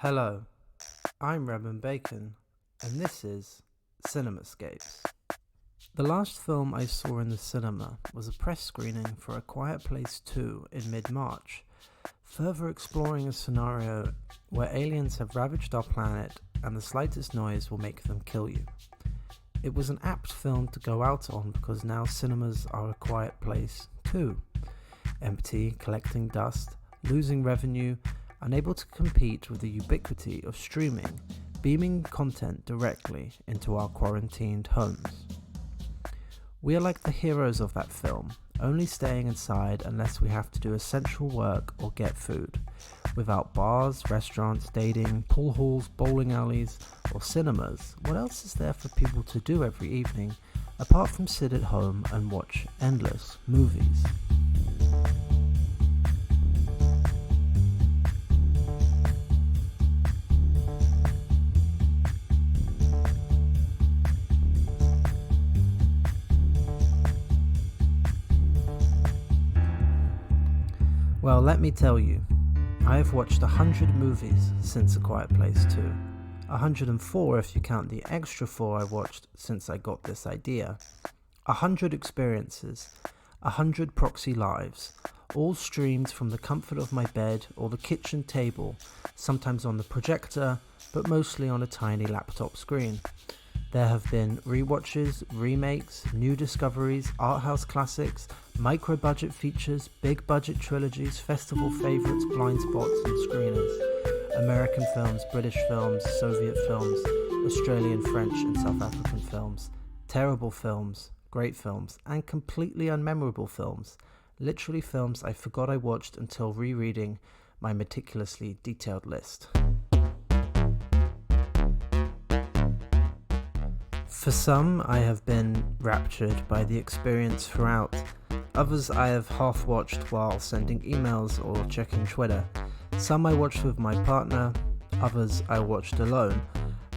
Hello, I'm Redmond Bacon, and this is Cinemascapes. The last film I saw in the cinema was a press screening for A Quiet Place 2 in mid-March, further exploring a scenario where aliens have ravaged our planet and the slightest noise will make them kill you. It was an apt film to go out on because now cinemas are a quiet place too. Empty, collecting dust, losing revenue, unable to compete with the ubiquity of streaming, beaming content directly into our quarantined homes. We are like the heroes of that film, only staying inside unless we have to do essential work or get food. Without bars, restaurants, dating, pool halls, bowling alleys, or cinemas, what else is there for people to do every evening apart from sit at home and watch endless movies? Well, let me tell you, I have watched 100 movies since A Quiet Place 2. 104 if you count the extra 4 I watched since I got this idea. 100 experiences, 100 proxy lives, all streamed from the comfort of my bed or the kitchen table, sometimes on the projector, but mostly on a tiny laptop screen. There have been rewatches, remakes, new discoveries, art house classics, micro-budget features, big-budget trilogies, festival favourites, blind spots and screeners, American films, British films, Soviet films, Australian, French and South African films, terrible films, great films, and completely unmemorable films, literally films I forgot I watched until rereading my meticulously detailed list. For some, I have been raptured by the experience throughout. Others I have half-watched while sending emails or checking Twitter. Some I watched with my partner, others I watched alone.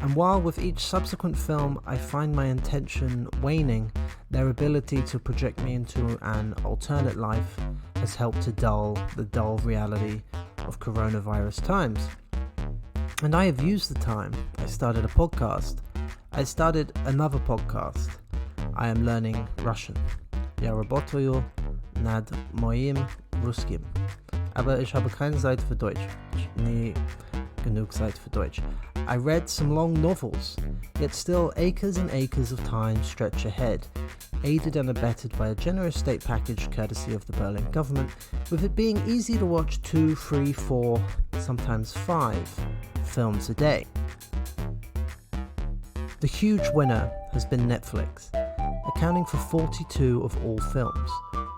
And while with each subsequent film I find my intention waning, their ability to project me into an alternate life has helped to dull the dull reality of coronavirus times. And I have used the time. I started a podcast. I started another podcast. I am learning Russian. Ja работаю над моим русским. Aber ich habe keine Zeit für Deutsch. Nie genug Zeit für Deutsch. I read some long novels, yet still acres and acres of time stretch ahead, aided and abetted by a generous state package courtesy of the Berlin government, with it being easy to watch 2, 3, 4, sometimes 5 films a day. The huge winner has been Netflix, accounting for 42 of all films,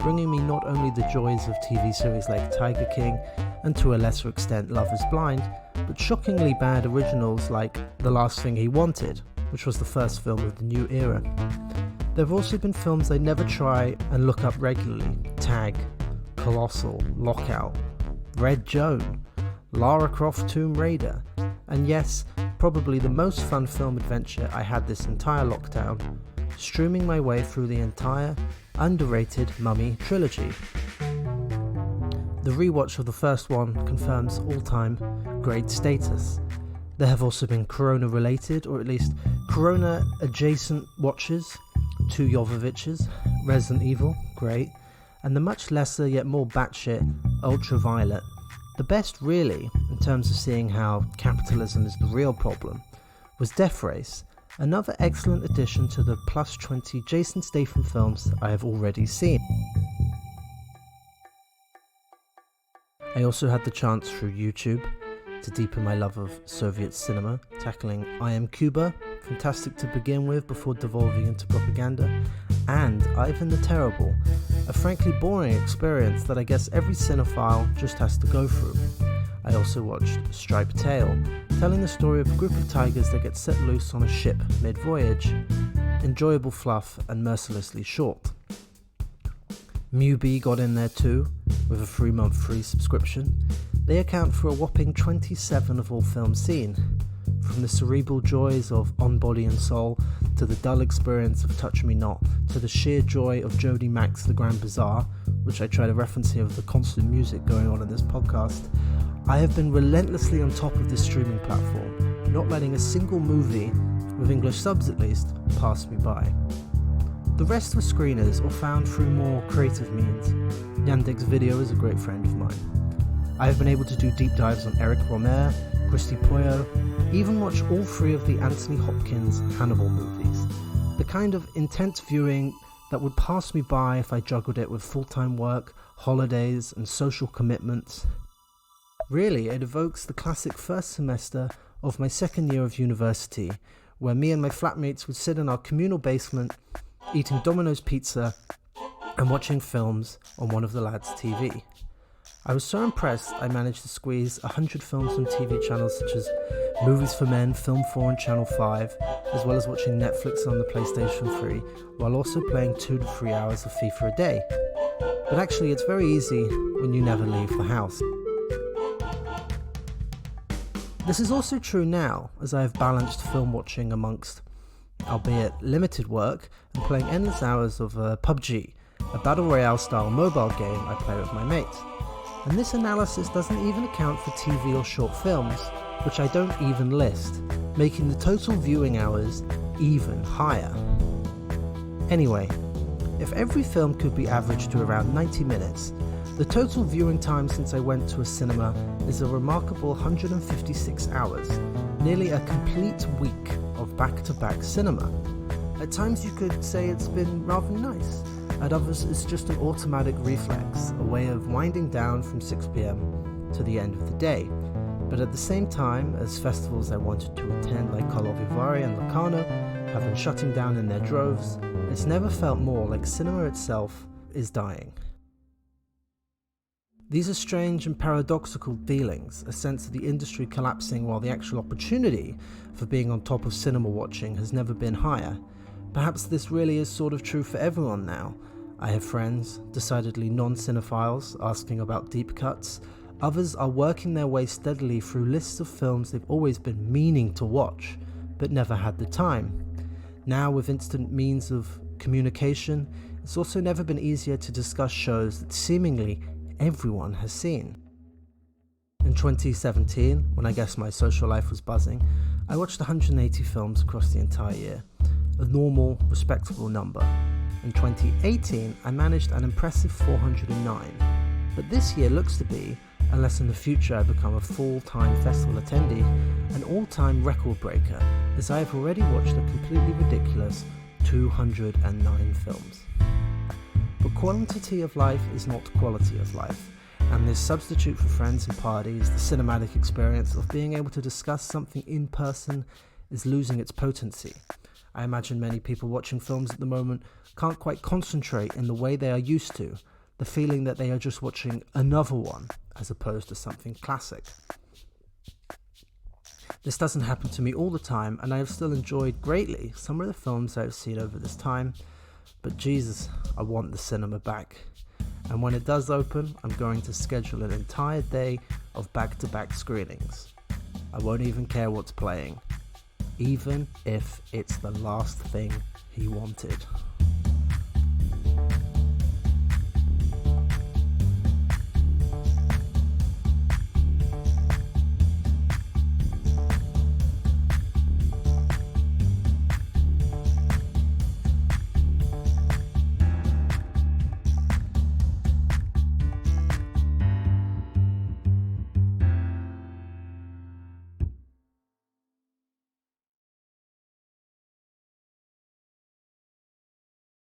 bringing me not only the joys of TV series like Tiger King and to a lesser extent Love is Blind, but shockingly bad originals like The Last Thing He Wanted, which was the first film of the new era. There have also been films I never try and look up regularly: Tag, Colossal, Lockout, Red Joan, Lara Croft Tomb Raider, and yes, probably the most fun film adventure I had this entire lockdown, streaming my way through the entire underrated Mummy trilogy. The rewatch of the first one confirms all-time great status. There have also been Corona-related, or at least Corona-adjacent watches: Two Jovoviches, Resident Evil, great, and the much lesser yet more batshit Ultraviolet. The best, really, in terms of seeing how capitalism is the real problem, was Death Race, another excellent addition to the plus 20 Jason Statham films I have already seen. I also had the chance through YouTube to deepen my love of Soviet cinema, tackling I Am Cuba, fantastic to begin with before devolving into propaganda, and Ivan the Terrible, a frankly boring experience that I guess every cinephile just has to go through. I also watched Striped Tail, telling the story of a group of tigers that get set loose on a ship mid-voyage. Enjoyable fluff and mercilessly short. Mubi got in there too, with a 3-month free subscription. They account for a whopping 27 of all films seen, from the cerebral joys of On Body and Soul, to the dull experience of Touch Me Not, to the sheer joy of Jody Mack's The Grand Bazaar, which I try to reference here with the constant music going on in this podcast. I have been relentlessly on top of this streaming platform, not letting a single movie, with English subs at least, pass me by. The rest were screeners or found through more creative means. Yandex Video is a great friend of mine. I have been able to do deep dives on Eric Romer, Christy Puyo, even watch all 3 of the Anthony Hopkins Hannibal movies. The kind of intense viewing that would pass me by if I juggled it with full-time work, holidays, and social commitments. Really, it evokes the classic first semester of my second year of university, where me and my flatmates would sit in our communal basement, eating Domino's pizza and watching films on one of the lads' TV. I was so impressed I managed to squeeze 100 films from TV channels such as Movies for Men, Film 4 and Channel 5, as well as watching Netflix on the PlayStation 3, while also playing 2 to 3 hours of FIFA a day. But actually it's very easy when you never leave the house. This is also true now, as I have balanced film watching amongst, albeit limited work, and playing endless hours of PUBG, a Battle Royale style mobile game I play with my mates. And this analysis doesn't even account for TV or short films, which I don't even list, making the total viewing hours even higher. Anyway, if every film could be averaged to around 90 minutes, the total viewing time since I went to a cinema is a remarkable 156 hours, nearly a complete week of back-to-back cinema. At times you could say it's been rather nice, at others it's just an automatic reflex, a way of winding down from 6 PM to the end of the day. But at the same time, as festivals I wanted to attend like Karlovy Vary and Locarno have been shutting down in their droves, it's never felt more like cinema itself is dying. These are strange and paradoxical feelings, a sense of the industry collapsing while the actual opportunity for being on top of cinema watching has never been higher. Perhaps this really is sort of true for everyone now. I have friends, decidedly non-cinephiles, asking about deep cuts. Others are working their way steadily through lists of films they've always been meaning to watch, but never had the time. Now with instant means of communication, it's also never been easier to discuss shows that seemingly everyone has seen. In 2017, when I guess my social life was buzzing, I watched 180 films across the entire year, a normal, respectable number. In 2018, I managed an impressive 409, but this year looks to be, unless in the future I become a full-time festival attendee, an all-time record breaker, as I have already watched a completely ridiculous 209 films. But quantity of life is not quality of life, and this substitute for friends and parties, the cinematic experience of being able to discuss something in person, is losing its potency. I imagine many people watching films at the moment can't quite concentrate in the way they are used to, the feeling that they are just watching another one as opposed to something classic. This doesn't happen to me all the time, and I have still enjoyed greatly some of the films I have seen over this time, but Jesus, I want the cinema back. And when it does open, I'm going to schedule an entire day of back-to-back screenings. I won't even care what's playing, even if it's the last thing he wanted.